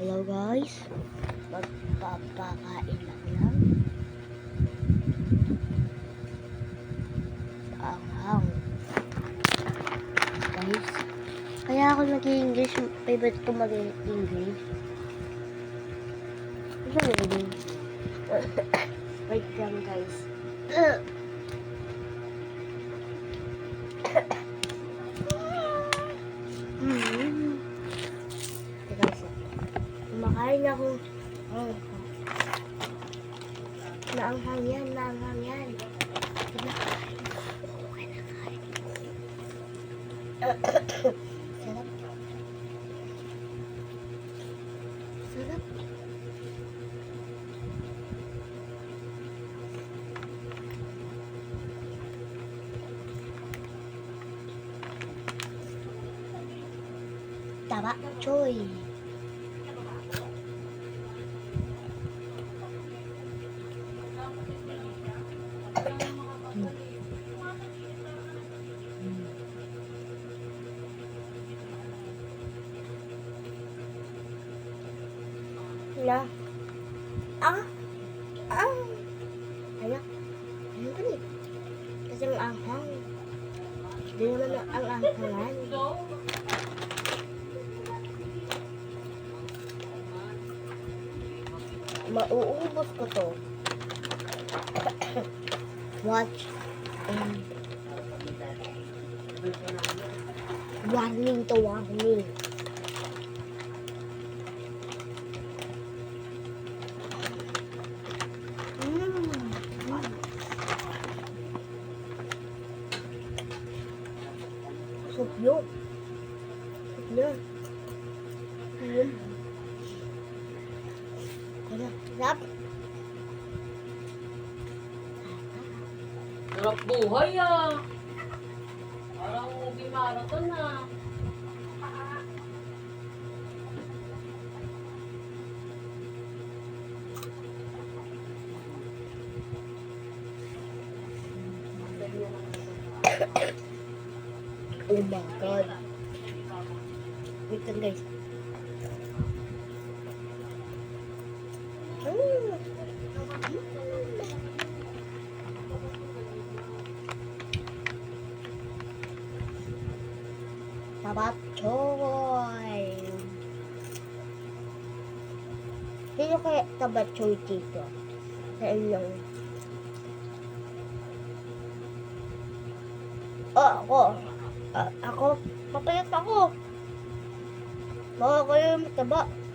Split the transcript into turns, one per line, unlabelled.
Hello guys, magpapakain lang yan. Anghang. Guys, kaya ako nag-English, favorite ko mag-English. Ano yun? Wait lang guys. Kumakain ako. Naanghang yan, naanghang yan. Kumakain ako. Kumakain. Sarap. Sarap. Taba, choy. Na. Anak. Ano ba ni? Kasi ang anghang. Hindi naman ang anghangan. Mauubos ko to. Watch and warning to warning. Soup yun. Soup yun. Sarap.
Sarap buhay ah. Parang movie marathon ah.
Oh my god. Wait lang guys. Tabat choy. Sino kaya tabat choy dito? Sa inyong. Ako. Mapayat ako. Baka kayo mataba.